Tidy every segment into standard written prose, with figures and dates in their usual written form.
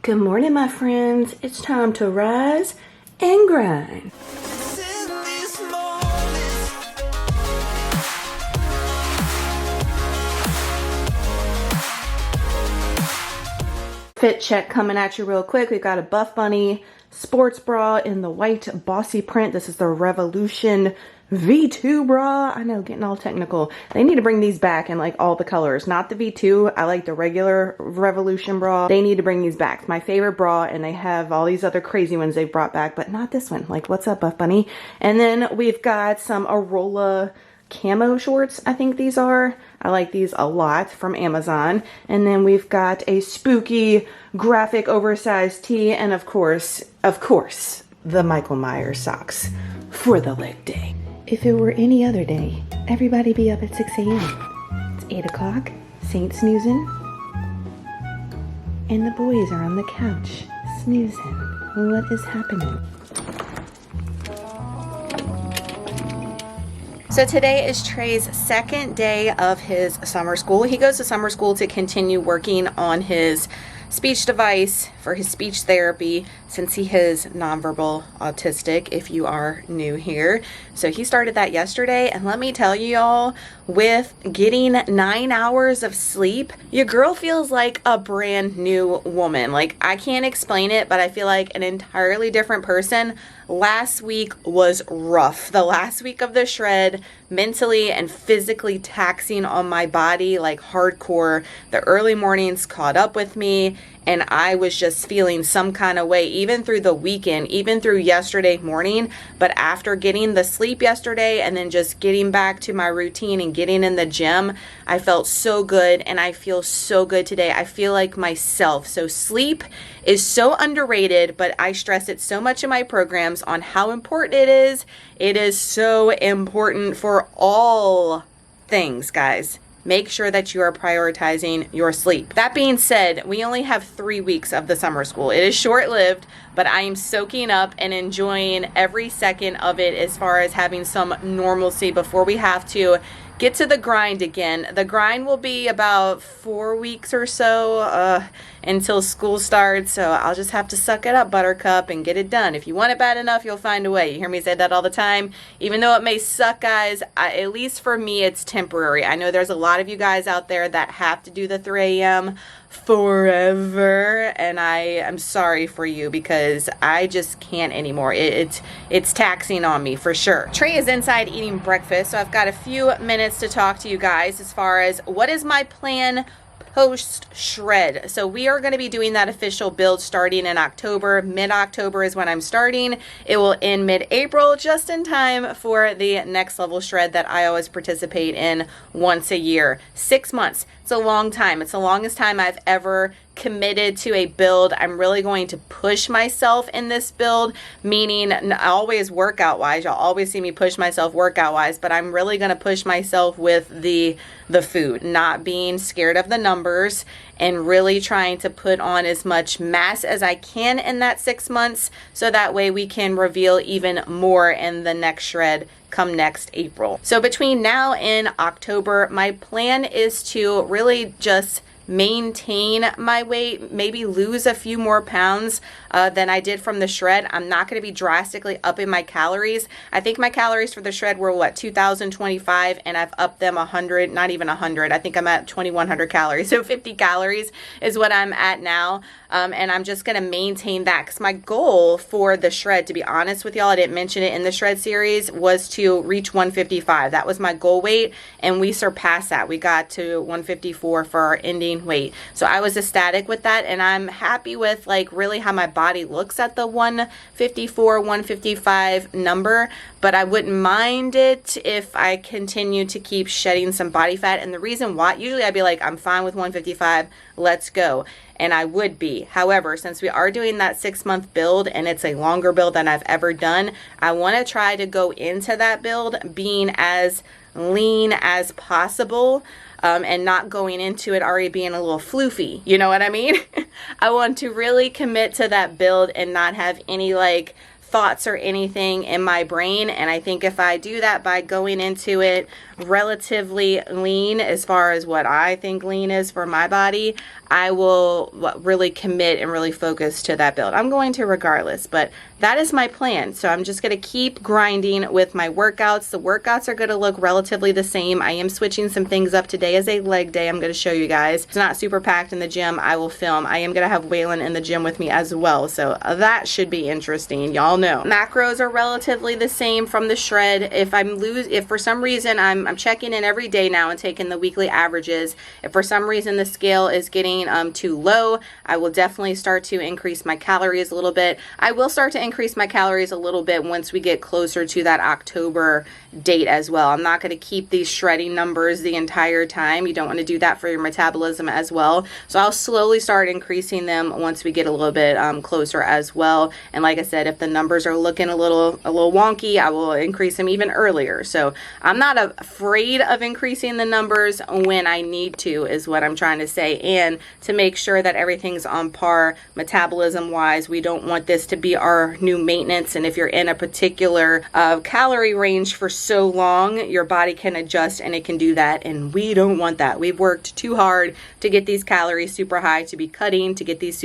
Good morning, my friends. It's time to rise and grind. Fit check coming at you real quick. We've got a Buff Bunny sports bra in the white bossy print. This is the Revolution V2 bra. I know, getting all technical. They need to bring these back in like all the colors. Not the V2. I like the regular Revolution bra. They need to bring these back. It's my favorite bra, and they have all these other crazy ones they've brought back, but not this one. Like, what's up, Buff Bunny? And then we've got some Arola camo shorts, I think these are. I like these a lot, from Amazon. And then we've got a spooky graphic oversized tee, and of course, the Michael Myers socks for the leg day. If it were any other day, everybody be up at 6 a.m. It's 8 o'clock, Saint snoozing, and the boys are on the couch snoozing. What is happening? So today is Trey's second day of his summer school. He goes to summer school to continue working on his speech device for his speech therapy, since he is nonverbal autistic, if you are new here. So he started that yesterday, and let me tell you all, with getting 9 hours of sleep, your girl feels like a brand new woman. Like, I can't explain it, but I feel like an entirely different person. Last week was rough. The last week of the shred, mentally and physically taxing on my body, like hardcore. The early mornings caught up with me, and I was just feeling some kind of way, even through the weekend, even through yesterday morning. But after getting the sleep yesterday and then just getting back to my routine and getting in the gym, I felt so good, and I feel so good today. I feel like myself. So sleep is so underrated, but I stress it so much in my programs on how important it is. It is so important for all things, guys. Make sure that you are prioritizing your sleep. That being said, we only have 3 weeks of the summer school. It is short-lived, but I am soaking up and enjoying every second of it as far as having some normalcy before we have to get to the grind again. The grind will be about 4 weeks or so until school starts, so I'll just have to suck it up, buttercup, and get it done. If you want it bad enough, you'll find a way. You hear me say that all the time. Even though it may suck, guys, at least for me, it's temporary. I know there's a lot of you guys out there that have to do the 3 a.m. forever, and I am sorry for you, because I just can't anymore. It's taxing on me for sure. Trey is inside eating breakfast, so I've got a few minutes to talk to you guys as far as what is my plan post shred. So we are going to be doing that official build starting in October. Mid-October is when I'm starting. It will end mid-April, just in time for the next level shred that I always participate in once a year. 6 months. It's a long time. It's the longest time I've ever committed to a build. I'm really going to push myself in this build, meaning always workout wise. You'll always see me push myself workout wise, but I'm really going to push myself with the food, not being scared of the numbers, and really trying to put on as much mass as I can in that 6 months, so that way we can reveal even more in the next shred come next April. So between now and October, my plan is to really just maintain my weight, maybe lose a few more pounds than I did from the shred. I'm not going to be drastically upping my calories. I think my calories for the shred were what, 2,025, and I've upped them 100, not even 100. I think I'm at 2,100 calories. So 50 calories is what I'm at now. And I'm just going to maintain that, because my goal for the shred, to be honest with y'all, I didn't mention it in the shred series, was to reach 155. That was my goal weight, and we surpassed that. We got to 154 for our ending weight. So I was ecstatic with that, and I'm happy with like really how my body looks at the 154, 155 number, but I wouldn't mind it if I continue to keep shedding some body fat. And the reason why, usually I'd be like, I'm fine with 155, let's go. And I would be. However, since we are doing that 6 month build, and it's a longer build than I've ever done, I want to try to go into that build being as lean as possible, and not going into it already being a little floofy. You know what I mean? I want to really commit to that build and not have any like thoughts or anything in my brain. And I think if I do that by going into it relatively lean as far as what I think lean is for my body, I will really commit and really focus to that build. I'm going to regardless, but that is my plan. So I'm just going to keep grinding with my workouts. The workouts are going to look relatively the same. I am switching some things up. Today is a leg day. I'm going to show you guys. It's not super packed in the gym. I will film. I am going to have Waylon in the gym with me as well. So that should be interesting. Y'all know. Macros are relatively the same from the shred. If for some reason I'm checking in every day now and taking the weekly averages. If for some reason the scale is getting too low, I will definitely start to increase my calories a little bit. I will start to increase my calories a little bit once we get closer to that October date as well. I'm not going to keep these shredding numbers the entire time. You don't want to do that for your metabolism as well. So I'll slowly start increasing them once we get a little bit closer as well. And like I said, if the numbers are looking a little wonky, I will increase them even earlier. So I'm not afraid of increasing the numbers when I need to, is what I'm trying to say. And to make sure that everything's on par metabolism wise, we don't want this to be our new maintenance. And if you're in a particular calorie range for so long, your body can adjust and it can do that, and we don't want that. We've worked too hard to get these calories super high, to be cutting, to get these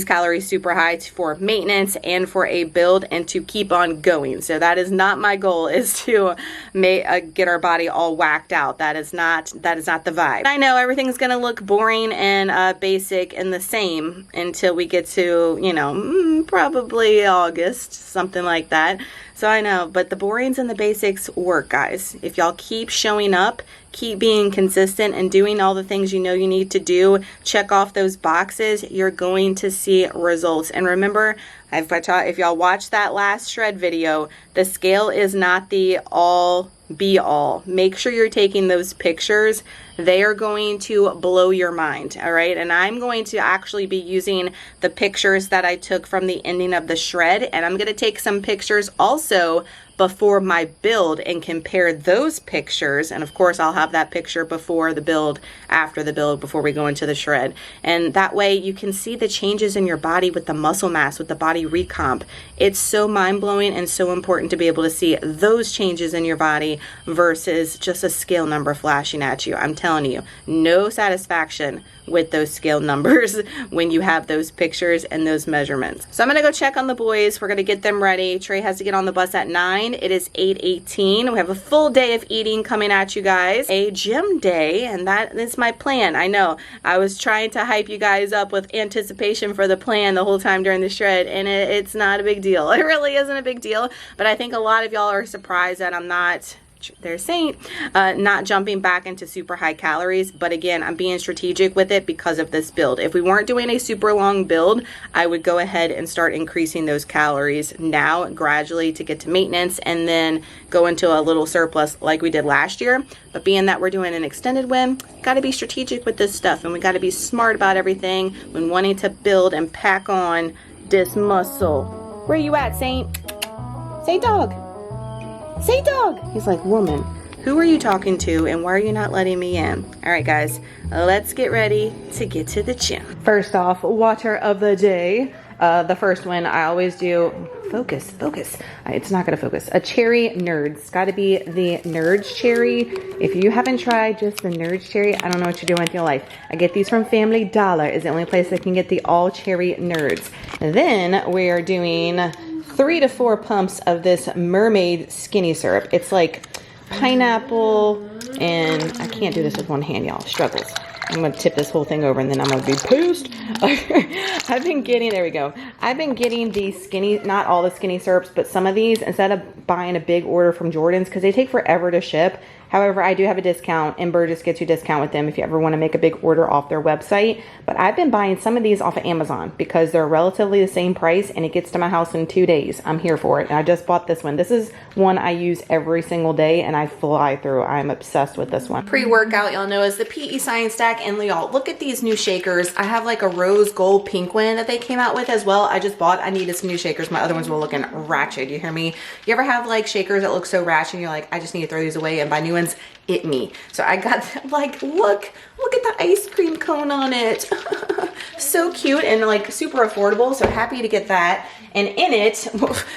calories super high for maintenance and for a build, and to keep on going. So that is not my goal, is to get our body all whacked out. That is not the vibe. I know everything's gonna look boring and basic and the same until we get to, you know, probably August, something like that. So I know, but the borings and the basics work, guys. If y'all keep showing up, keep being consistent and doing all the things you know you need to do, check off those boxes, you're going to see results. And remember, if y'all watch that last shred video, the scale is not the all be all. Make sure you're taking those pictures. They are going to blow your mind, all right? And I'm going to actually be using the pictures that I took from the ending of the shred, and I'm going to take some pictures also before my build and compare those pictures. And of course, I'll have that picture before the build, after the build, before we go into the shred. And that way you can see the changes in your body with the muscle mass, with the body recomp. It's so mind-blowing and so important to be able to see those changes in your body versus just a scale number flashing at you. I'm telling you, no satisfaction with those scale numbers when you have those pictures and those measurements. So I'm gonna go check on the boys. We're gonna get them ready. Trey has to get on the bus at 9. It is 8:18. We have a full day of eating coming at you guys. A gym day, and that is my plan. I know I was trying to hype you guys up with anticipation for the plan the whole time during the shred, and it's not a big deal. It really isn't a big deal, but I think a lot of y'all are surprised that I'm not, their saint, not jumping back into super high calories. But again, I'm being strategic with it because of this build. If we weren't doing a super long build, I would go ahead and start increasing those calories now gradually to get to maintenance and then go into a little surplus like we did last year. But being that we're doing an extended win, got to be strategic with this stuff, and we got to be smart about everything when wanting to build and pack on this muscle. Where you at, Saint? Saint dog. Say dog. He's like, woman, who are you talking to and why are you not letting me in? All right, guys, let's get ready to get to the gym. First off, water of the day. The first one I always do, focus. It's not gonna focus. A cherry Nerds. Gotta be the Nerds cherry. If you haven't tried just the Nerds cherry, I don't know what you're doing with your life. I get these from Family Dollar. Is the only place I can get the all cherry Nerds. And then we are doing 3 to 4 pumps of this mermaid skinny syrup. It's like pineapple, and I can't do this with one hand, y'all. Struggles. I'm gonna tip this whole thing over and then I'm gonna be pissed. I've been getting, there we go. I've been getting these skinny, not all the skinny syrups, but some of these instead of buying a big order from Jordan's because they take forever to ship. However, I do have a discount, and NBURGGESS gets you a discount with them if you ever want to make a big order off their website. But I've been buying some of these off of Amazon because they're relatively the same price and it gets to my house in 2 days. I'm here for it. And I just bought this one. This is one I use every single day and I fly through. I'm obsessed with this one. Pre-workout, y'all know, is the PEScience stack. And y'all, look at these new shakers. I have like a rose gold pink one that they came out with as well. I just bought. I needed some new shakers. My other ones were looking ratchet. You hear me? You ever have like shakers that look so ratchet and you're like, I just need to throw these away and buy new ones? hands, it me. So I got, like, look at the ice cream cone on it. So cute and like super affordable. So happy to get that. And in it,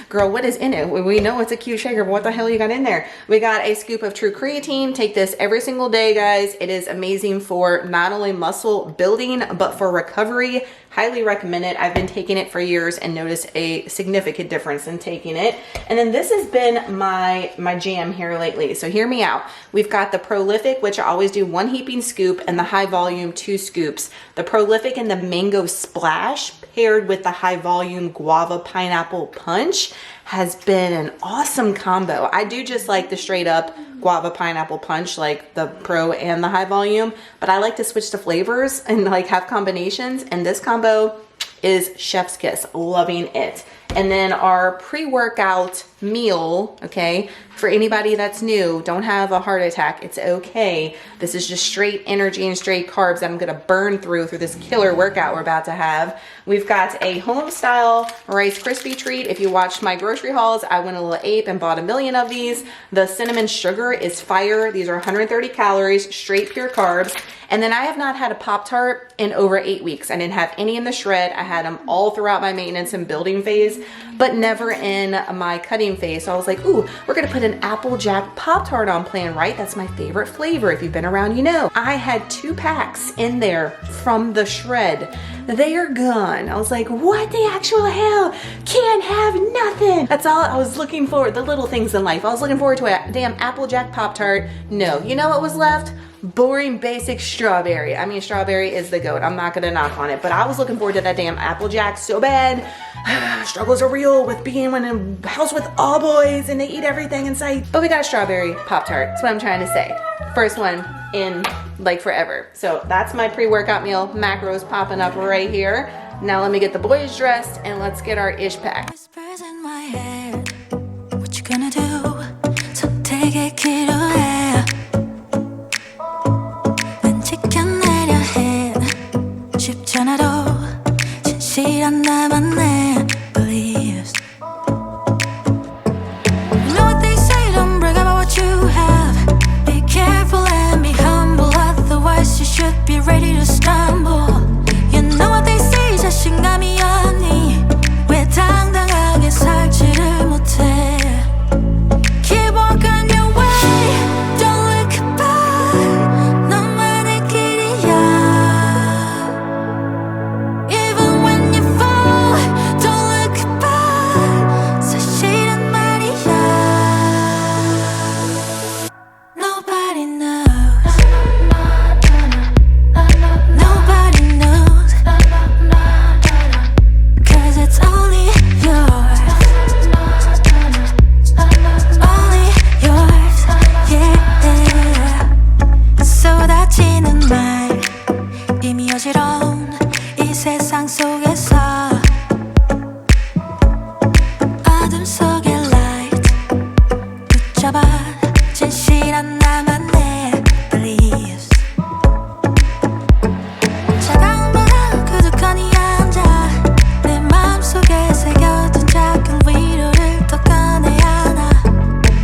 girl, what is in it? We know it's a cute shaker, but what the hell you got in there? We got a scoop of true creatine. Take this every single day, guys. It is amazing for not only muscle building, but for recovery. Highly recommend it. I've been taking it for years and noticed a significant difference in taking it. And then this has been my jam here lately. So hear me out. We've got the Prolific, which I always do 1 heaping scoop, and the High Volume 2 scoops. The Prolific and the Mango Splash paired with the High Volume Guava Pineapple Punch has been an awesome combo. I do just like the straight up guava pineapple punch, like the Pro and the High Volume, but I like to switch to flavors and like have combinations, and this combo is chef's kiss. Loving it. And then our pre-workout meal, okay, for anybody that's new, don't have a heart attack, it's okay. This is just straight energy and straight carbs that I'm gonna burn through this killer workout we're about to have. We've got a home style Rice Krispie treat. If you watched my grocery hauls, I went a little ape and bought a million of these. The cinnamon sugar is fire. These are 130 calories, straight pure carbs. And then I have not had a Pop-Tart in over 8 weeks. I didn't have any in the shred. I had them all throughout my maintenance and building phase, but never in my cutting phase. So I was like, ooh, we're gonna put an Apple Jack Pop-Tart on plan, right? That's my favorite flavor. If you've been around, you know. I had 2 packs in there from the shred. They are gone. I was like, what the actual hell? Can't have nothing. That's all I was looking for, the little things in life. I was looking forward to a damn Apple Jack Pop-Tart. No, you know what was left? Boring basic strawberry. I mean, strawberry is the goat. I'm not gonna knock on it, but I was looking forward to that damn Apple Jack so bad. Struggles are real with being in a house with all boys and they eat everything in sight. But we got a strawberry Pop-Tart. That's what I'm trying to say. First one in like forever. So that's my pre-workout meal. Macros popping up right here. Now let me get the boys dressed and let's get our ish pack. Whispers in my head. What you gonna do? So take it, kid, away. 쉽잖아도 진실한 나만의 beliefs. You know what they say, don't brag about what you have. Be careful and be humble, otherwise you should be ready to stumble. You know what they say, 자신감이 없니? 왜 당당하게 살지를 못해? Keep walking your way, don't look back. 너만의 길이야. 이 세상 속에서 어둠 속의 light 붙잡아 진실한 나만의 beliefs. 차가운 바람 그득하니 앉아 내 마음속에 새겨둔 작은 위로를 더 꺼내야 하나.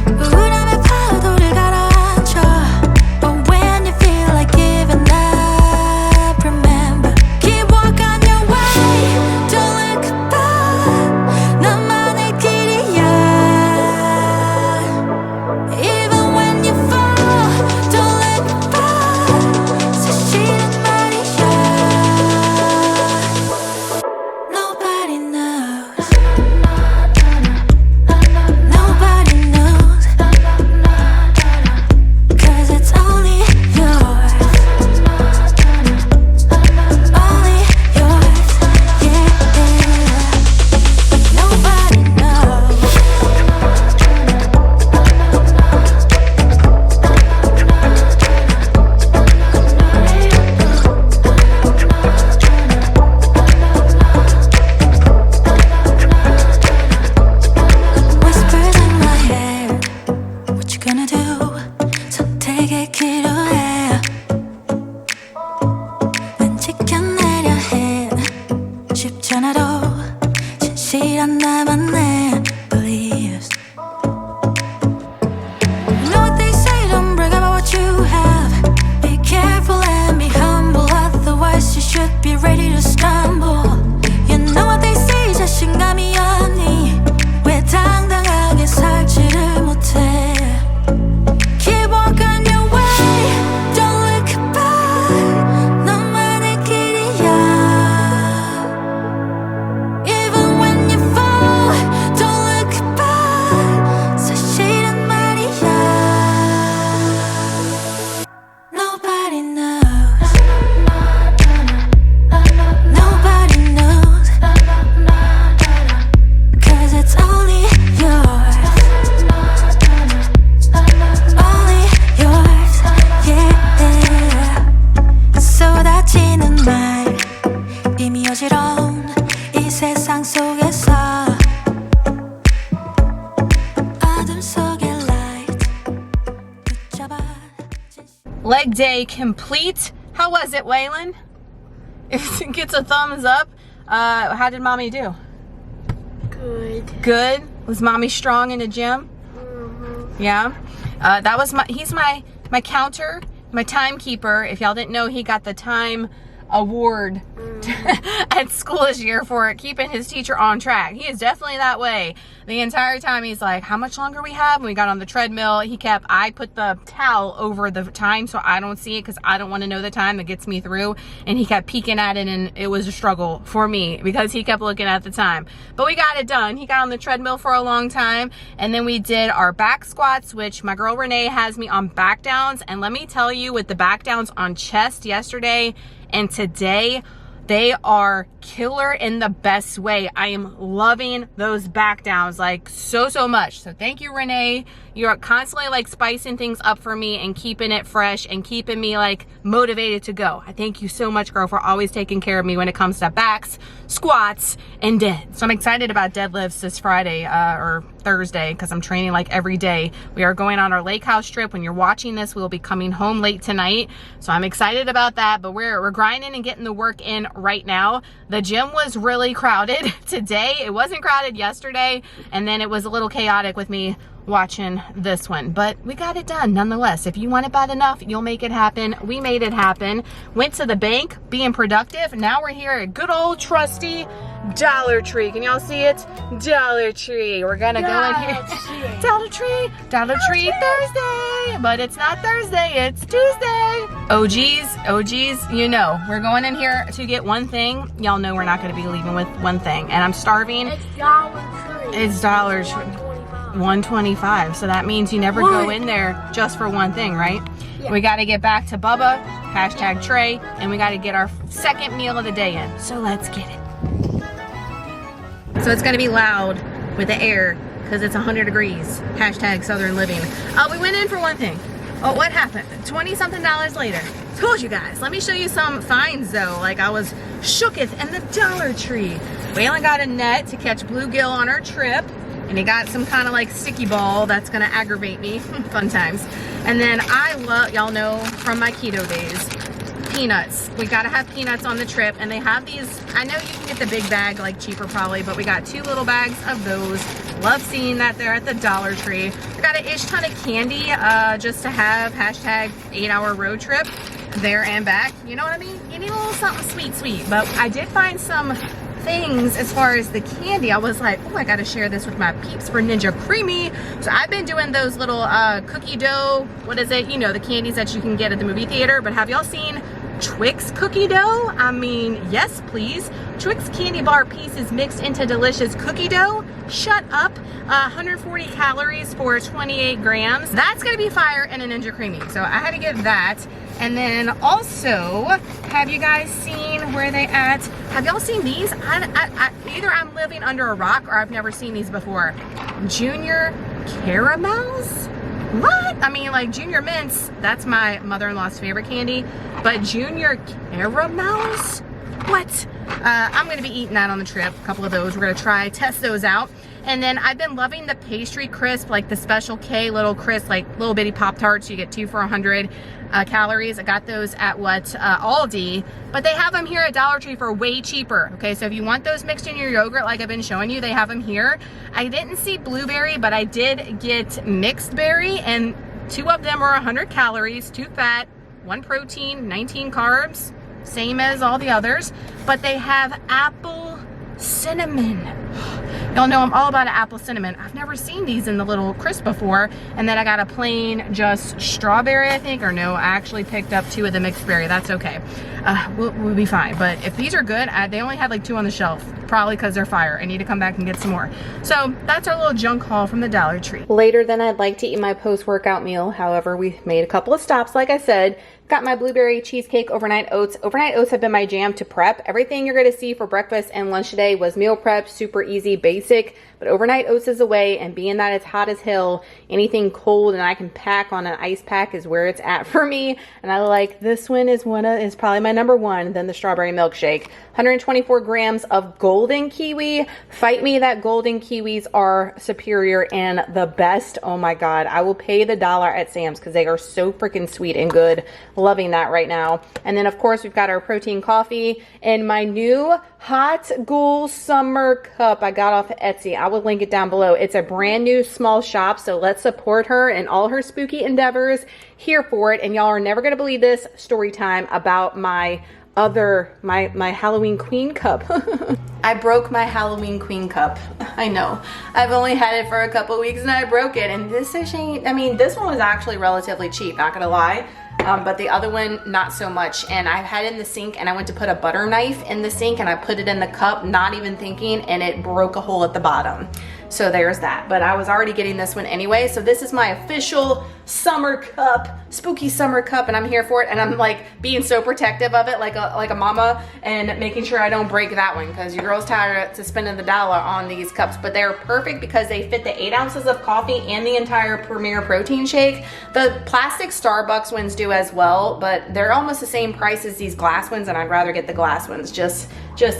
우울함의 파도를 가라앉혀. But when you feel like giving up, remember, keep walking your way, don't look back. 너만의 길이야. Even when you fall, don't look back. 사실은 말이야. Nobody knows. Nobody knows. 'Cause it's only yours. Only yours, yeah. Nobody knows. Whispers in my head. What you gonna do? 선택의 기로에 난 지켜내려 해. 쉽잖아도 진실한 나만의 beliefs. You know what they say, don't brag about leg day complete. How was it, Waylon? It gets a thumbs up. How did mommy do? Good. Good? Was mommy strong in the gym? Yeah. That was he's my counter, my timekeeper. If y'all didn't know, he got the time award at school this year for keeping his teacher on track. He is definitely that way. The entire time he's like, how much longer we have? When we got on the treadmill, I put the towel over the time so I don't see it because I don't want to know the time that gets me through. And he kept peeking at it, and it was a struggle for me because he kept looking at the time. But we got it done. He got on the treadmill for a long time, and then we did our back squats, which my girl Renee has me on back downs. And let me tell you, with the back downs on chest yesterday and today, they are killer in the best way. I am loving those back downs like so much. So thank you, Renee. You're constantly like spicing things up for me and keeping it fresh and keeping me like motivated to go. I thank you so much, girl, for always taking care of me when it comes to backs, squats, and dead. So I'm excited about deadlifts this Friday or Thursday because I'm training like every day. We are going on our lake house trip. When you're watching this, we'll be coming home late tonight. So I'm excited about that, but we're grinding and getting the work in right now. The gym was really crowded today. It wasn't crowded yesterday, and then it was a little chaotic with me watching this one, but we got it done nonetheless. If you want it bad enough, you'll make it happen. We made it happen. Went to the bank, being productive. Now we're here at good old trusty Dollar Tree. Can y'all see it? Dollar Tree. We're gonna go in here. Dollar Tree Thursday, but it's not Thursday, it's Tuesday. OGs, you know, we're going in here to get one thing. Y'all know we're not gonna be leaving with one thing, and I'm starving. It's Dollar Tree. It's Dollar Tree. $1.25, so that means you never go in there just for one thing, right? Yeah. We got to get back to Bubba, hashtag Trey, and we got to get our second meal of the day in. So let's get it. So it's going to be loud with the air because it's 100 degrees, hashtag Southern Living. We went in for one thing. Oh, what happened? $20-something later. Told you guys. Let me show you some finds though. Like I was shooketh in the Dollar Tree. Waylon got a net to catch bluegill on our trip. And he got some kind of like sticky ball that's gonna aggravate me. Fun times. And then I love, y'all know from my keto days, peanuts. We gotta have peanuts on the trip, and they have these, I know you can get the big bag, like cheaper probably, but we got 2 little bags of those. Love seeing that there at the Dollar Tree. We got an ish ton of candy just to have hashtag 8-hour road trip there and back. You know what I mean? You need a little something sweet. But I did find some things as far as the candy. I was like, oh, I gotta share this with my peeps for Ninja Creamy. So I've been doing those little cookie dough, what is it, you know, the candies that you can get at the movie theater. But have y'all seen Twix cookie dough? I mean, yes please. Twix candy bar pieces mixed into delicious cookie dough. Shut up. 140 calories for 28 grams. That's gonna be fire in a Ninja Creamy. So I had to get that. And then also, have you guys seen where they at? Have y'all seen these? Either I'm living under a rock or I've never seen these before. Junior caramels? What? I mean, like Junior Mints, that's my mother-in-law's favorite candy, but Junior caramels? What? I'm gonna be eating that on the trip. A couple of those. We're gonna test those out. And then I've been loving the pastry crisp, like the Special K little crisp, like little bitty Pop-Tarts. You get 2 for 100 calories. I got those at Aldi, but they have them here at Dollar Tree for way cheaper. Okay, so if you want those mixed in your yogurt, like I've been showing you, they have them here. I didn't see blueberry, but I did get mixed berry, and 2 of them are 100 calories, 2 fat, 1 protein, 19 carbs, same as all the others. But they have apple cinnamon. Y'all know I'm all about an apple cinnamon. I've never seen these in the little crisp before. And then I got a plain just strawberry, I think, or no, I actually picked up 2 of the mixed berry. That's okay. We'll be fine. But if these are good, they only had like 2 on the shelf, probably because they're fire. I need to come back and get some more. So that's our little junk haul from the Dollar Tree. Later than I'd like to eat my post-workout meal. However, we made a couple of stops, like I said. Got my blueberry cheesecake overnight oats. Overnight oats have been my jam to prep. Everything you're going to see for breakfast and lunch today was meal prep, super easy, basic. basic, but overnight oats is away, and being that it's hot as hell, anything cold and I can pack on an ice pack is where it's at for me. And I like this one is probably my number one, then the strawberry milkshake. 124 grams of golden kiwi. Fight me that golden kiwis are superior and the best. Oh my God, I will pay the $1 at Sam's because they are so freaking sweet and good. Loving that right now. And then of course we've got our protein coffee and my new hot Ghoul summer cup I got off of Etsy. I will link it down below. It's a brand new small shop, so let's support her in all her spooky endeavors. Here for it. And y'all are never gonna believe this story time about my Halloween Queen cup. I broke my Halloween Queen cup. I know. I've only had it for a couple weeks and I broke it. And this ain't, I mean, this one was actually relatively cheap, not gonna lie. But the other one, not so much. And I had it in the sink and I went to put a butter knife in the sink and I put it in the cup, not even thinking, and it broke a hole at the bottom. So there's that. But I was already getting this one anyway. So this is my official summer cup, spooky summer cup, and I'm here for it. And I'm like being so protective of it, like a mama, and making sure I don't break that one because your girl's tired to spending the $1 on these cups. But they're perfect because they fit the 8 ounces of coffee and the entire Premier protein shake. The plastic Starbucks ones do as well, but they're almost the same price as these glass ones, and I'd rather get the glass ones. Just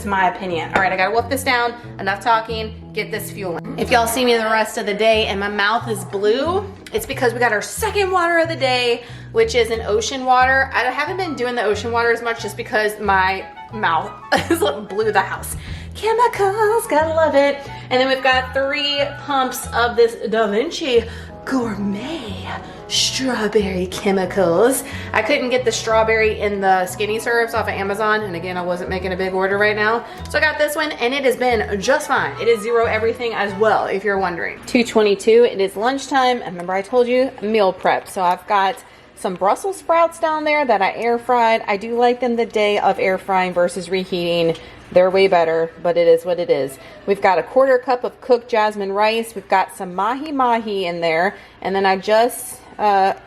my opinion. All right, I gotta wolf this down. Enough talking. Get this fueling. If y'all see me the rest of the day and my mouth is blue, it's because we got our second water of the day, which is an ocean water. I haven't been doing the ocean water as much just because my mouth is blew the house. Chemicals, gotta love it. And then we've got 3 pumps of this Da Vinci Gourmet strawberry chemicals. I couldn't get the strawberry in the skinny syrups off of Amazon, and again, I wasn't making a big order right now, so I got this one and it has been just fine. It is 0 everything as well, if you're wondering. 2:22, it is lunchtime, and remember I told you meal prep. So I've got some Brussels sprouts down there that I air fried. I do like them the day of air frying versus reheating. They're way better, but it is what it is. We've got a 1/4 cup of cooked jasmine rice. We've got some mahi in there, and then I just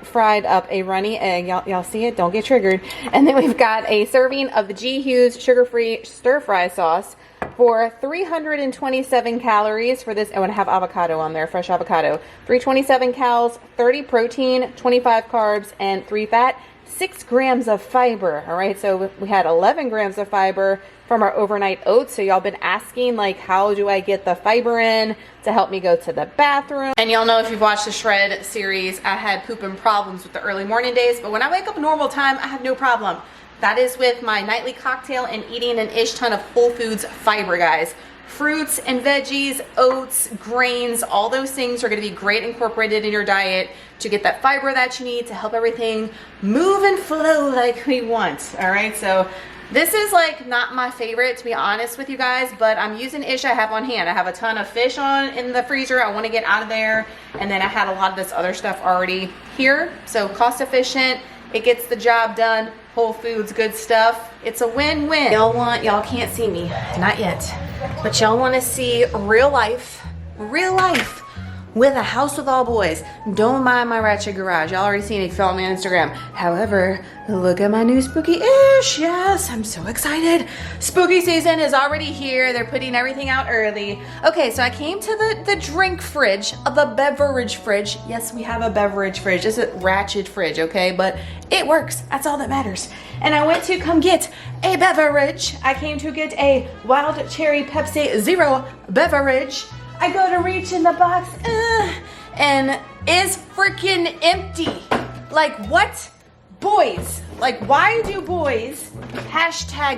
fried up a runny egg. Y'all see it? Don't get triggered. And then we've got a serving of the G. Hughes sugar-free stir-fry sauce for 327 calories for this. I want to have avocado on there, fresh avocado. 327 calories, 30 protein, 25 carbs, and 3 fat. 6 grams of fiber. All right, so we had 11 grams of fiber from our overnight oats. So y'all been asking, like, how do I get the fiber in to help me go to the bathroom? And y'all know if you've watched the Shred series, I had pooping problems with the early morning days, but when I wake up normal time, I have no problem. That is with my nightly cocktail and eating an ish ton of whole foods fiber, guys. Fruits and veggies, oats, grains, all those things are going to be great incorporated in your diet to get that fiber that you need to help everything move and flow like we want. All right, so this is like not my favorite, to be honest with you guys, but I'm using ish I have on hand. I have a ton of fish in the freezer I want to get out of there, and then I had a lot of this other stuff already here. So cost efficient, it gets the job done. Whole foods, good stuff. It's a win-win. Y'all can't see me, not yet, but y'all want to see real life with a house with all boys. Don't mind my ratchet garage. Y'all already seen it if you follow me on Instagram. However, look at my new spooky-ish. Yes, I'm so excited. Spooky season is already here. They're putting everything out early. Okay, so I came to the drink fridge, the beverage fridge. Yes, we have a beverage fridge. It's a ratchet fridge, okay? But it works. That's all that matters. And I went to come get a beverage. I came to get a wild cherry Pepsi Zero beverage. I go to reach in the box, and it's freaking empty. Like, what? Boys. Like, why do boys,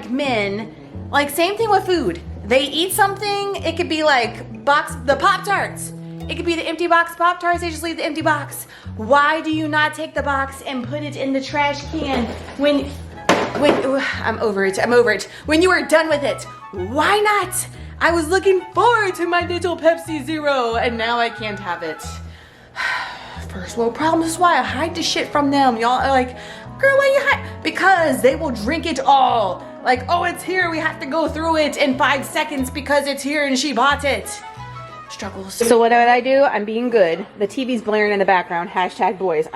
#men, like, same thing with food. They eat something, it could be like the Pop-Tarts. It could be the empty box Pop-Tarts, they just leave the empty box. Why do you not take the box and put it in the trash can when I'm over it. When you are done with it, why not? I was looking forward to my little Pepsi Zero, and now I can't have it. First world problem. This is why I hide the shit from them. Y'all are like, girl, why you hide? Because they will drink it all. Like, oh, it's here. We have to go through it in 5 seconds because it's here and she bought it. struggles. So what did I do? I'm being good. The TV's blaring in the background. Hashtag boys.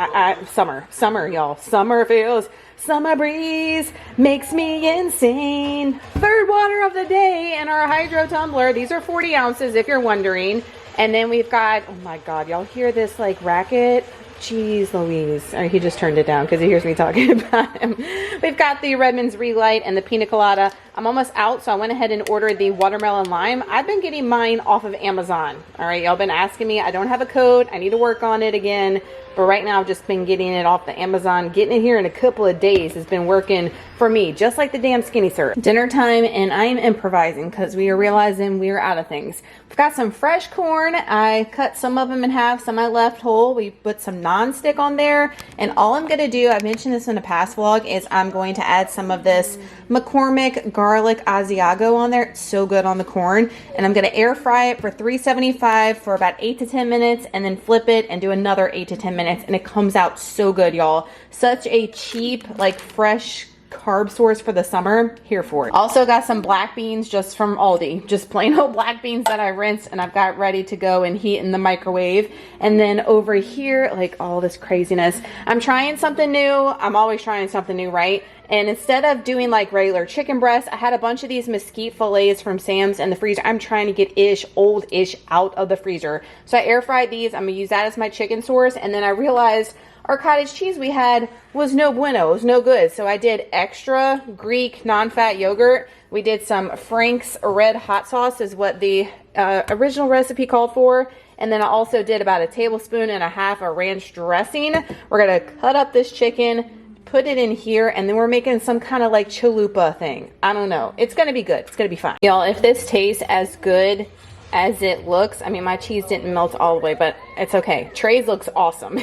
Summer, y'all. Summer feels. Summer breeze makes me insane. Third water of the day in our hydro tumbler. These are 40 ounces if you're wondering. And then we've got, oh my God, y'all hear this like racket? Jeez Louise. Or he just turned it down because he hears me talking about him. We've got the Redmond's Relight and the Pina Colada. I'm almost out, so I went ahead and ordered the watermelon lime. I've been getting mine off of Amazon. All right, y'all been asking me. I don't have a code. I need to work on it again. But right now, I've just been getting it off the Amazon. Getting it here in a couple of days has been working for me, just like the damn skinny syrup. Dinner time, and I am improvising because we are realizing we are out of things. We've got some fresh corn. I cut some of them in half, some I left whole. We put some non-stick on there. And all I'm going to do, I mentioned this in a past vlog, is I'm going to add some of this McCormick garlic Asiago on there. It's so good on the corn. And I'm going to air fry it for 375 for about 8 to 10 minutes and then flip it and do another 8 to 10 minutes. And it comes out so good, y'all. Such a cheap, like fresh carb source for the summer. Here for it. Also got some black beans just from Aldi. Just plain old black beans that I rinsed and I've got ready to go and heat in the microwave. And then over here, like all this craziness, I'm trying something new. I'm always trying something new, right? And instead of doing like regular chicken breast, I had a bunch of these mesquite fillets from Sam's in the freezer. I'm trying to get old-ish out of the freezer. So I air fried these. I'm gonna use that as my chicken source. And then I realized our cottage cheese we had was no bueno. It was no good. So I did extra Greek non-fat yogurt. We did some Frank's red hot sauce is what the original recipe called for. And then I also did about 1.5 tablespoons of ranch dressing. We're gonna cut up this chicken, put it in here, and then we're making some kind of like chalupa thing. I don't know. It's gonna be good. It's gonna be fine. Y'all, if this tastes as good as it looks, I mean, my cheese didn't melt all the way, but it's okay. Trey's looks awesome.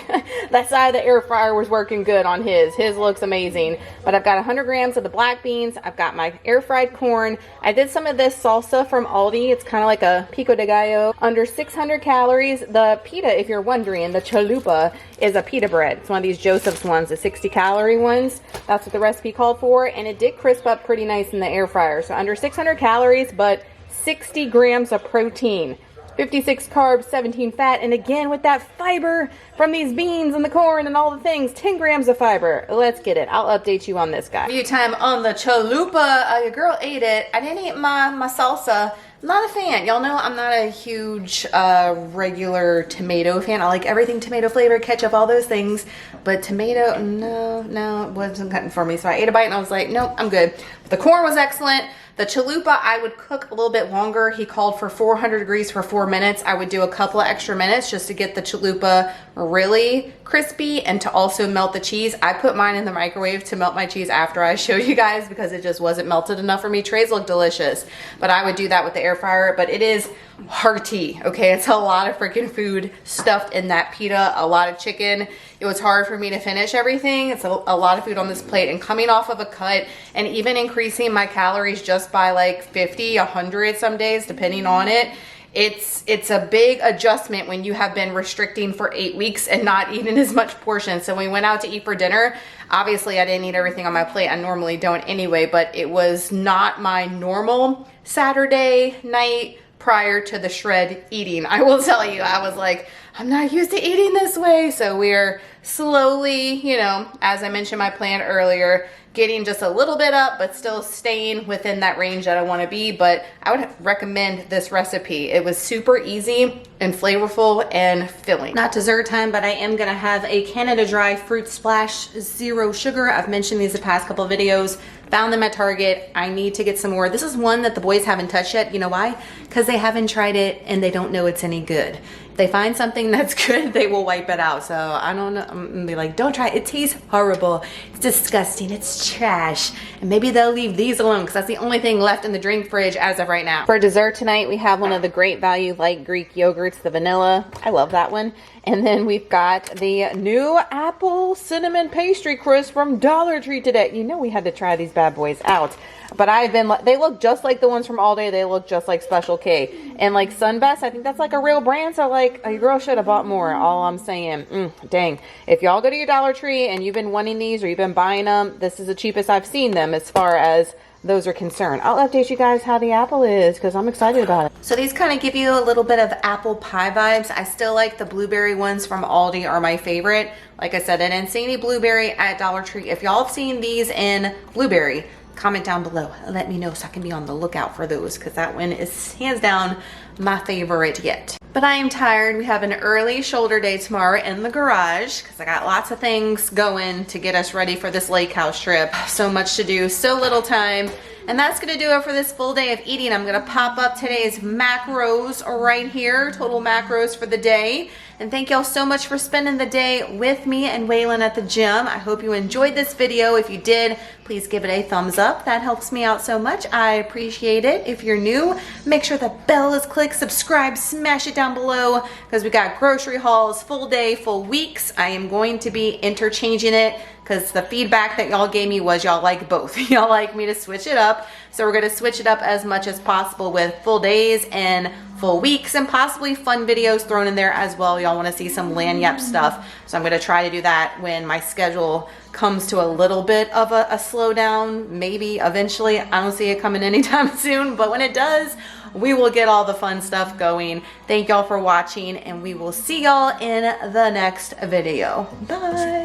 That side of the air fryer was working good on his. His looks amazing. But I've got 100 grams of the black beans. I've got my air fried corn. I did some of this salsa from Aldi. It's kind of like a pico de gallo. Under 600 calories. The pita, if you're wondering, the chalupa is a pita bread. It's one of these Joseph's ones, the 60 calorie ones. That's what the recipe called for. And it did crisp up pretty nice in the air fryer. So under 600 calories, but 60 grams of protein, 56 carbs, 17 fat, and again with that fiber from these beans and the corn and all the things, 10 grams of fiber. Let's get it. I'll update you on this guy. Review time on the chalupa. Your girl ate it. I didn't eat my salsa. Not a fan. Y'all know I'm not a huge regular tomato fan. I like everything tomato flavor, ketchup, all those things. But tomato, no, it wasn't cutting for me. So I ate a bite and I was like, nope, I'm good. The corn was excellent. The chalupa, I would cook a little bit longer. He called for 400 degrees for 4 minutes. I would do a couple of extra minutes just to get the chalupa really crispy and to also melt the cheese. I put mine in the microwave to melt my cheese after I showed you guys because it just wasn't melted enough for me. Trey's look delicious, but I would do that with the air fryer. But it is hearty, okay? It's a lot of freaking food stuffed in that pita, a lot of chicken. It was hard for me to finish everything. It's a lot of food on this plate, and coming off of a cut and even increasing my calories just by like 50, 100 some days, depending on it. It's a big adjustment when you have been restricting for 8 weeks and not eating as much portion. So when we went out to eat for dinner, obviously I didn't eat everything on my plate. I normally don't anyway, but it was not my normal Saturday night prior to the shred eating. I will tell you, I was like, I'm not used to eating this way. So we're slowly, you know, as I mentioned my plan earlier, getting just a little bit up, but still staying within that range that I want to be. But I would recommend this recipe. It was super easy and flavorful and filling. Not dessert time, but I am gonna have a Canada Dry Fruit Splash Zero Sugar. I've mentioned these the past couple of videos. Found them at Target. I need to get some more. This is one that the boys haven't touched yet. You know why? Because they haven't tried it and they don't know it's any good. If they find something that's good, they will wipe it out. So I don't know. I'm gonna be like, don't try it. It tastes horrible. It's disgusting. It's trash. And maybe they'll leave these alone because that's the only thing left in the drink fridge as of right now. For dessert tonight, we have one of the Great Value Light Greek yogurts, the vanilla. I love that one. And then we've got the new apple cinnamon pastry crisp from Dollar Tree today. You know we had to try these bad boys out. But they look just like the ones from All Day. They look just like Special K. And like Sunbest, I think that's like a real brand. So like, your girl should have bought more. All I'm saying. Dang. If y'all go to your Dollar Tree and you've been wanting these or you've been buying them, this is the cheapest I've seen them as far as those are concerned. I'll update you guys how the apple is because I'm excited about it. So these kind of give you a little bit of apple pie vibes. I still like the blueberry ones from Aldi are my favorite. Like I said, I didn't see any blueberry at Dollar Tree. If y'all have seen these in blueberry, comment down below and let me know so I can be on the lookout for those because that one is hands down my favorite yet. But I am tired. We have an early shoulder day tomorrow in the garage because I got lots of things going to get us ready for this lake house trip. So much to do, so little time. And that's gonna do it for this full day of eating. I'm gonna pop up today's macros right here, total macros for the day. And thank y'all so much for spending the day with me and Waylon at the gym. I hope you enjoyed this video. If you did, please give it a thumbs up. That helps me out so much. I appreciate it. If you're new, make sure the bell is clicked, subscribe, smash it down below because we got grocery hauls, full day, full weeks. I am going to be interchanging it because the feedback that y'all gave me was y'all like both. Y'all like me to switch it up. So we're gonna switch it up as much as possible with full days and full weeks and possibly fun videos thrown in there as well. Y'all wanna see some lanyap stuff. So I'm gonna try to do that when my schedule comes to a little bit of a slowdown, maybe eventually. I don't see it coming anytime soon, but when it does, we will get all the fun stuff going. Thank y'all for watching and we will see y'all in the next video. Bye.